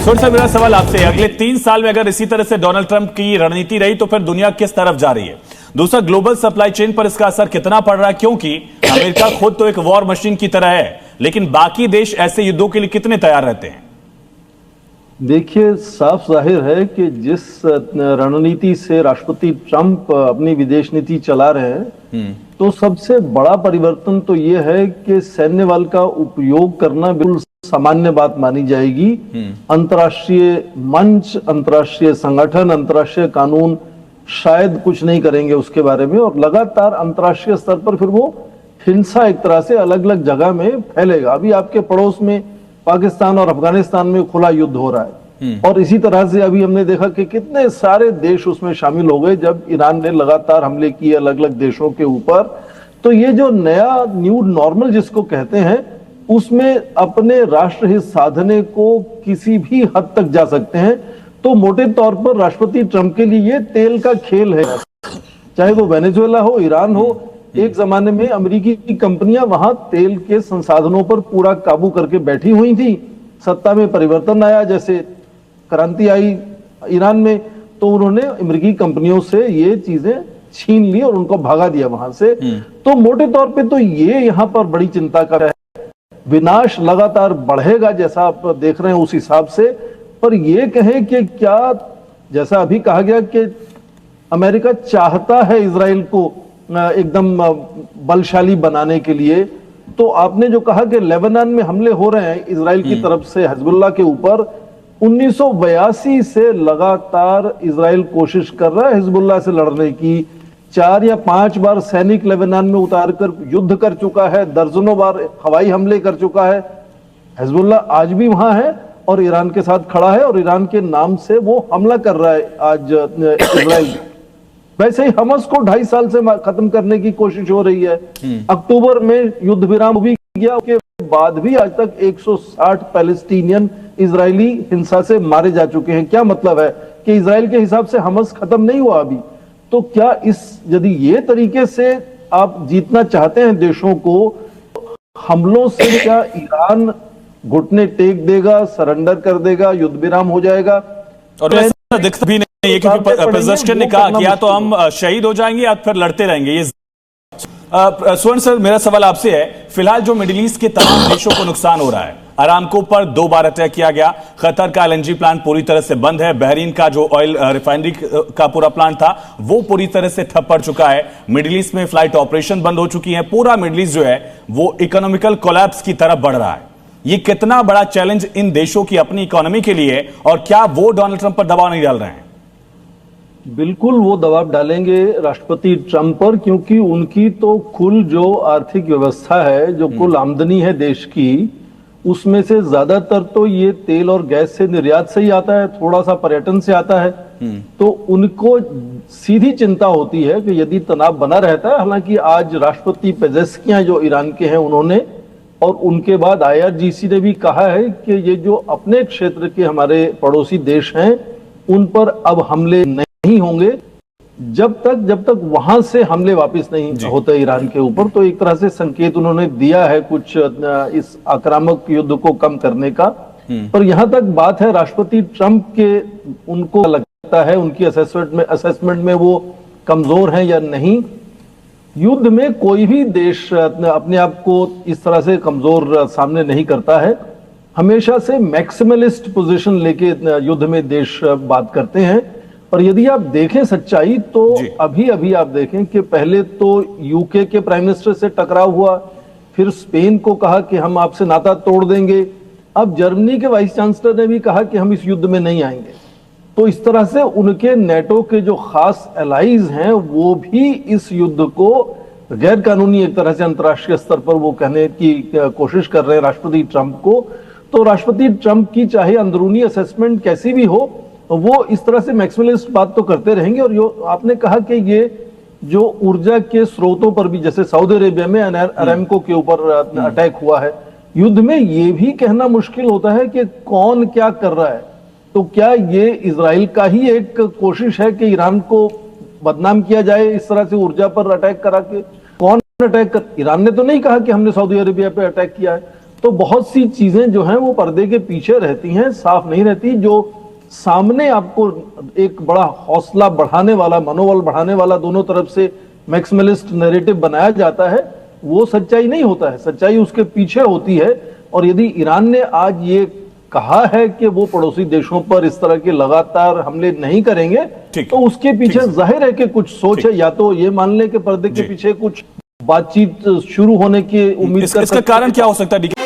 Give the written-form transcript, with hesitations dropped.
सुन sir, मेरा सवाल आपसे, अगले 3 साल में अगर इसी तरह से डोनाल्ड ट्रंप की रणनीति रही तो फिर दुनिया किस तरफ जा रही है? दूसरा, ग्लोबल सप्लाई चेन पर इसका असर कितना पड़ रहा है, क्योंकि अमेरिका खुद तो एक वॉर मशीन की तरह है, लेकिन बाकी देश ऐसे युद्धों के लिए कितने तैयार रहते हैं? देखिए, साफ जाहिर है कि जिस रणनीति से राष्ट्रपति ट्रंप अपनी विदेश नीति चला रहे हैं, तो सबसे बड़ा परिवर्तन तो ये है कि सैन्य बल का उपयोग करना बिल्कुल सामान्य बात मानी जाएगी। अंतर्राष्ट्रीय मंच, अंतर्राष्ट्रीय संगठन, अंतर्राष्ट्रीय कानून शायद कुछ नहीं करेंगे उसके बारे में, और लगातार अंतर्राष्ट्रीय स्तर पर फिर वो हिंसा एक तरह से अलग अलग जगह में फैलेगा। अभी आपके पड़ोस में पाकिस्तान और अफगानिस्तान में खुला युद्ध हो रहा है, और इसी तरह से अभी हमने देखा कि कितने सारे देश उसमें शामिल हो गए जब ईरान ने लगातार हमले किए अलग अलग देशों के ऊपर। तो ये जो नया न्यू नॉर्मल जिसको कहते हैं, उसमें अपने राष्ट्रहित साधने को किसी भी हद तक जा सकते हैं। तो मोटे तौर पर राष्ट्रपति ट्रंप के लिए ये तेल का खेल है, चाहे वो वेनेजुएला हो, ईरान हो। एक जमाने में अमेरिकी कंपनियां वहां तेल के संसाधनों पर पूरा काबू करके बैठी हुई थी। सत्ता में परिवर्तन आया, जैसे क्रांति आई ईरान में, तो उन्होंने अमेरिकी कंपनियों से ये चीजें छीन ली और उनको भगा दिया वहां से। तो मोटे तौर पे तो ये यहाँ पर बड़ी चिंता का है। विनाश लगातार बढ़ेगा जैसा आप देख रहे हैं उस हिसाब से। पर ये कहें कि क्या, जैसा अभी कहा गया कि अमेरिका चाहता है इजराइल को एकदम बलशाली बनाने के लिए, तो आपने जो कहा कि लेबनान में हमले हो रहे हैं इजराइल की तरफ से हिजबुल्लाह के ऊपर, 1982 से लगातार इजराइल कोशिश कर रहा है हिजबुल्लाह से लड़ने की। 4 या 5 बार सैनिक लेबनान में उतारकर युद्ध कर चुका है, दर्जनों बार हवाई हमले कर चुका है। हिजबुल्लाह आज भी वहां है और ईरान के साथ खड़ा है, और ईरान के नाम से वो हमला कर रहा है आज इजराइल। वैसे ही हमास को 2.5 साल से खत्म करने की कोशिश हो रही है। अक्टूबर में युद्ध विराम भी गया, उसके बाद भी आज तक 160 पैलेस्टीनियन इजरायली हिंसा से मारे जा चुके हैं। क्या मतलब है कि इजराइल के हिसाब से हमास खत्म नहीं हुआ अभी। तो क्या यदि ये तरीके से आप जीतना चाहते हैं देशों को हमलों से, क्या ईरान घुटने टेक देगा, सरेंडर कर देगा, युद्ध विराम हो जाएगा? और ऐसा दिखता भी नहीं है, क्योंकि प्रेसिडेंट ने कहा कि या तो हम शहीद हो जाएंगे या फिर लड़ते रहेंगे। ये स्वर्ण सर, मेरा सवाल आपसे है, फिलहाल जो मिडिल ईस्ट के तमाम देशों को नुकसान हो रहा है, अरामको पर 2 बार अटैक किया गया, कतर का एलएनजी प्लांट पूरी तरह से बंद है, बहरीन का जो ऑयल रिफाइनरी का पूरा प्लांट था वो पूरी तरह से ठप पड़ चुका है, मिडिल ईस्ट में फ्लाइट ऑपरेशन बंद हो चुकी है, पूरा मिडिल ईस्ट जो है वो इकोनॉमिकल कोलैप्स की तरफ बढ़ रहा है। ये कितना बड़ा चैलेंज इन देशों की अपनी इकोनॉमी के लिए, और क्या वो डोनाल्ड ट्रंप पर दबाव नहीं डाल रहे हैं? बिल्कुल वो दबाव डालेंगे राष्ट्रपति ट्रंप पर, क्योंकि उनकी तो कुल जो आर्थिक व्यवस्था है, जो कुल आमदनी है देश की, उसमें से ज्यादातर तो ये तेल और गैस से निर्यात से ही आता है, थोड़ा सा पर्यटन से आता है। तो उनको सीधी चिंता होती है कि यदि तनाव बना रहता है, हालांकि आज राष्ट्रपति पेजेस्कियां जो ईरान के हैं उन्होंने, और उनके बाद IRGC ने भी कहा है कि ये जो अपने क्षेत्र के हमारे पड़ोसी देश हैं उन पर अब हमले नहीं होंगे जब तक वहां से हमले वापस नहीं होते ईरान के ऊपर। तो एक तरह से संकेत उन्होंने दिया है कुछ इस आक्रामक युद्ध को कम करने का। पर यहां तक बात है राष्ट्रपति ट्रंप के, उनको लगता है उनकी असेसमेंट में वो कमजोर हैं या नहीं। युद्ध में कोई भी देश अपने आप को इस तरह से कमजोर सामने नहीं करता है। हमेशा से मैक्सिमलिस्ट पोजीशन लेके युद्ध में देश बात करते हैं। और यदि आप देखें सच्चाई, तो अभी आप देखें कि पहले तो यूके के प्राइम मिनिस्टर से टकराव हुआ, फिर स्पेन को कहा कि हम आपसे नाता तोड़ देंगे, अब जर्मनी के वाइस चांसलर ने भी कहा कि हम इस युद्ध में नहीं आएंगे। तो इस तरह से उनके नेटो के जो खास एलाइज हैं वो भी इस युद्ध को गैर कानूनी एक तरह से अंतर्राष्ट्रीय स्तर पर वो कहने की कोशिश कर रहे हैं राष्ट्रपति ट्रंप को। तो राष्ट्रपति ट्रंप की चाहे अंदरूनी असेसमेंट कैसी भी हो, वो इस तरह से मैक्सिमलिस्ट बात तो करते रहेंगे। और जो आपने कहा कि ये जो ऊर्जा के स्रोतों पर भी, जैसे सऊदी अरेबिया में अरामको के ऊपर अटैक हुआ है, युद्ध में ये भी कहना मुश्किल होता है कि कौन क्या कर रहा है। तो क्या ये इजराइल का ही एक कोशिश है कि ईरान को बदनाम किया जाए इस तरह से ऊर्जा पर अटैक करा के? कौन अटैक कर, ईरान ने तो नहीं कहा कि हमने सऊदी अरेबिया पे अटैक किया है। तो बहुत सी चीजें जो हैं वो पर्दे के पीछे रहती हैं, साफ नहीं रहती। जो सामने आपको एक बड़ा हौसला बढ़ाने वाला, मनोबल बढ़ाने वाला, दोनों तरफ से मैक्सिमलिस्ट नैरेटिव बनाया जाता है, वो सच्चाई नहीं होता है। सच्चाई उसके पीछे होती है। और यदि ईरान ने आज ये कहा है कि वो पड़ोसी देशों पर इस तरह के लगातार हमले नहीं करेंगे, तो उसके पीछे जाहिर है कि कुछ सोच है। या तो ये मान ले कि पर्दे के पीछे कुछ बातचीत शुरू होने की उम्मीद कर इसका कारण क्या हो सकता है?